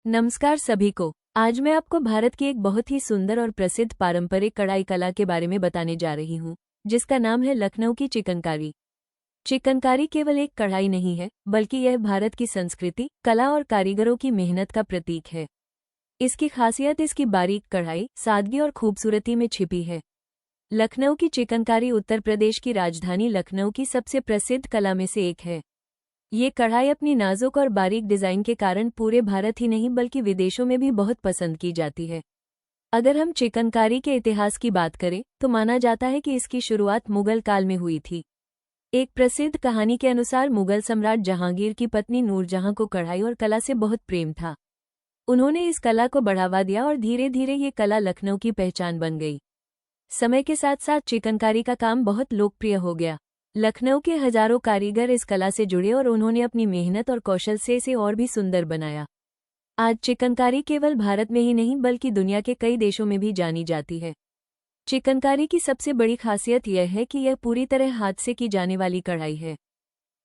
नमस्कार सभी को। आज मैं आपको भारत की एक बहुत ही सुंदर और प्रसिद्ध पारंपरिक कढ़ाई कला के बारे में बताने जा रही हूँ, जिसका नाम है लखनऊ की चिकनकारी। चिकनकारी केवल एक कढ़ाई नहीं है, बल्कि यह भारत की संस्कृति, कला और कारीगरों की मेहनत का प्रतीक है। इसकी खासियत इसकी बारीक कढ़ाई, सादगी और खूबसूरती में छिपी है। लखनऊ की चिकनकारी उत्तर प्रदेश की राजधानी लखनऊ की सबसे प्रसिद्ध कला में से एक है। ये कढ़ाई अपनी नाजुक और बारीक डिजाइन के कारण पूरे भारत ही नहीं बल्कि विदेशों में भी बहुत पसंद की जाती है। अगर हम चिकनकारी के इतिहास की बात करें तो माना जाता है कि इसकी शुरुआत मुगल काल में हुई थी। एक प्रसिद्ध कहानी के अनुसार मुगल सम्राट जहांगीर की पत्नी नूरजहां को कढ़ाई और कला से बहुत प्रेम था। उन्होंने इस कला को बढ़ावा दिया और धीरे धीरे ये कला लखनऊ की पहचान बन गई। समय के साथ साथ चिकनकारी का काम बहुत लोकप्रिय हो गया। लखनऊ के हजारों कारीगर इस कला से जुड़े और उन्होंने अपनी मेहनत और कौशल से इसे और भी सुंदर बनाया। आज चिकनकारी केवल भारत में ही नहीं बल्कि दुनिया के कई देशों में भी जानी जाती है। चिकनकारी की सबसे बड़ी खासियत यह है कि यह पूरी तरह हाथ से की जाने वाली कढ़ाई है।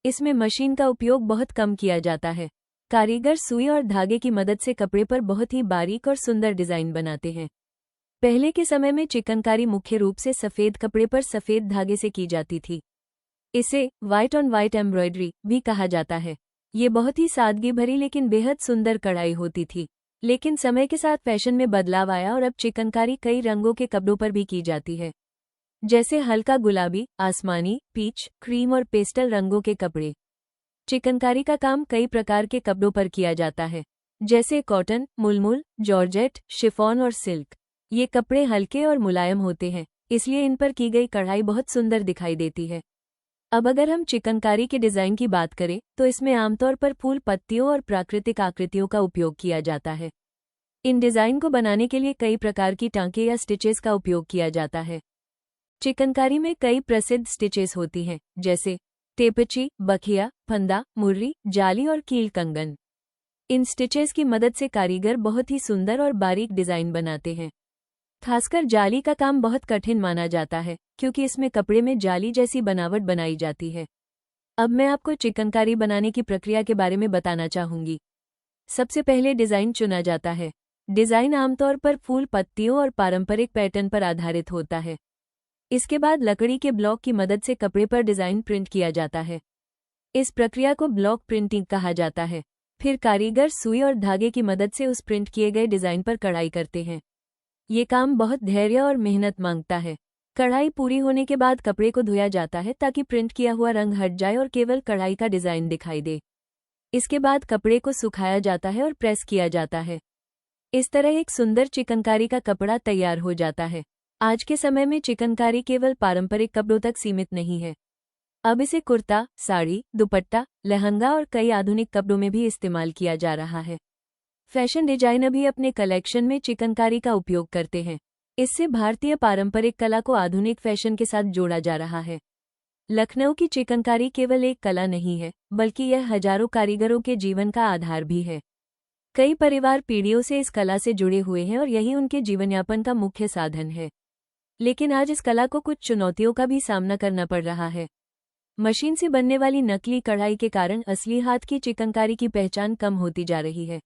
इसमें मशीन का उपयोग बहुत कम किया जाता है। कारीगर सुई और धागे की मदद से कपड़े पर बहुत ही बारीक और सुंदर डिजाइन बनाते हैं। पहले के समय में चिकनकारी मुख्य रूप से सफेद कपड़े पर सफेद धागे से की जाती थी। इसे व्हाइट ऑन व्हाइट एम्ब्रॉयडरी भी कहा जाता है। ये बहुत ही सादगी भरी लेकिन बेहद सुंदर कढ़ाई होती थी। लेकिन समय के साथ फैशन में बदलाव आया और अब चिकनकारी कई रंगों के कपड़ों पर भी की जाती है, जैसे हल्का गुलाबी, आसमानी, पीच, क्रीम और पेस्टल रंगों के कपड़े। चिकनकारी का काम कई प्रकार के कपड़ों पर किया जाता है, जैसे कॉटन, मुलमुल, जॉर्जेट, शिफॉन और सिल्क। ये कपड़े हल्के और मुलायम होते हैं, इसलिए इन पर की गई कढ़ाई बहुत सुंदर दिखाई देती है। अब अगर हम चिकनकारी के डिजाइन की बात करें तो इसमें आमतौर पर फूल, पत्तियों और प्राकृतिक आकृतियों का उपयोग किया जाता है। इन डिजाइन को बनाने के लिए कई प्रकार की टांके या स्टिचेस का उपयोग किया जाता है। चिकनकारी में कई प्रसिद्ध स्टिचेस होती हैं, जैसे टेपची, बखिया, फंदा, मुर्री, जाली और कील कंगन। इन स्टिचेस की मदद से कारीगर बहुत ही सुंदर और बारीक डिजाइन बनाते हैं। खासकर जाली का काम बहुत कठिन माना जाता है, क्योंकि इसमें कपड़े में जाली जैसी बनावट बनाई जाती है। अब मैं आपको चिकनकारी बनाने की प्रक्रिया के बारे में बताना चाहूंगी। सबसे पहले डिजाइन चुना जाता है। डिजाइन आमतौर पर फूल, पत्तियों और पारंपरिक पैटर्न पर आधारित होता है। इसके बाद लकड़ी के ब्लॉक की मदद से कपड़े पर डिजाइन प्रिंट किया जाता है। इस प्रक्रिया को ब्लॉक प्रिंटिंग कहा जाता है। फिर कारीगर सुई और धागे की मदद से उस प्रिंट किए गए डिजाइन पर कढ़ाई करते हैं। ये काम बहुत धैर्य और मेहनत मांगता है। कढ़ाई पूरी होने के बाद कपड़े को धोया जाता है ताकि प्रिंट किया हुआ रंग हट जाए और केवल कढ़ाई का डिजाइन दिखाई दे। इसके बाद कपड़े को सुखाया जाता है और प्रेस किया जाता है। इस तरह एक सुंदर चिकनकारी का कपड़ा तैयार हो जाता है। आज के समय में चिकनकारी केवल पारंपरिक कपड़ों तक सीमित नहीं है। अब इसे कुर्ता, साड़ी, दुपट्टा, लहंगा और कई आधुनिक कपड़ों में भी इस्तेमाल किया जा रहा है। फैशन डिजाइनर भी अपने कलेक्शन में चिकनकारी का उपयोग करते हैं। इससे भारतीय पारंपरिक कला को आधुनिक फैशन के साथ जोड़ा जा रहा है। लखनऊ की चिकनकारी केवल एक कला नहीं है, बल्कि यह हजारों कारीगरों के जीवन का आधार भी है। कई परिवार पीढ़ियों से इस कला से जुड़े हुए हैं और यही उनके जीवनयापन का मुख्य साधन है। लेकिन आज इस कला को कुछ चुनौतियों का भी सामना करना पड़ रहा है। मशीन से बनने वाली नकली कढ़ाई के कारण असली हाथ की चिकनकारी की पहचान कम होती जा रही है।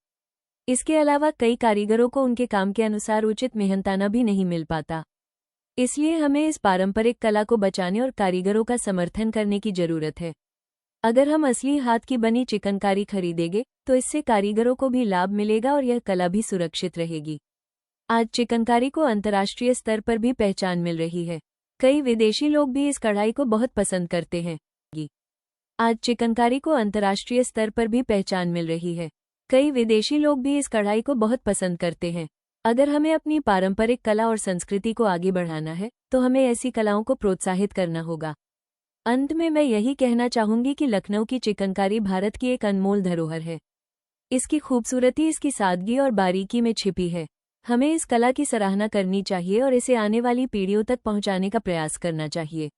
इसके अलावा कई कारीगरों को उनके काम के अनुसार उचित मेहनताना भी नहीं मिल पाता। इसलिए हमें इस पारंपरिक कला को बचाने और कारीगरों का समर्थन करने की जरूरत है। अगर हम असली हाथ की बनी चिकनकारी खरीदेंगे तो इससे कारीगरों को भी लाभ मिलेगा और यह कला भी सुरक्षित रहेगी। आज चिकनकारी को अंतर्राष्ट्रीय स्तर पर भी पहचान मिल रही है। कई विदेशी लोग भी इस कढ़ाई को बहुत पसंद करते हैं। आज चिकनकारी को अंतर्राष्ट्रीय स्तर पर भी पहचान मिल रही है। कई विदेशी लोग भी इस कढ़ाई को बहुत पसंद करते हैं। अगर हमें अपनी पारंपरिक कला और संस्कृति को आगे बढ़ाना है तो हमें ऐसी कलाओं को प्रोत्साहित करना होगा। अंत में मैं यही कहना चाहूंगी कि लखनऊ की चिकनकारी भारत की एक अनमोल धरोहर है। इसकी खूबसूरती इसकी सादगी और बारीकी में छिपी है। हमें इस कला की सराहना करनी चाहिए और इसे आने वाली पीढ़ियों तक पहुंचाने का प्रयास करना चाहिए।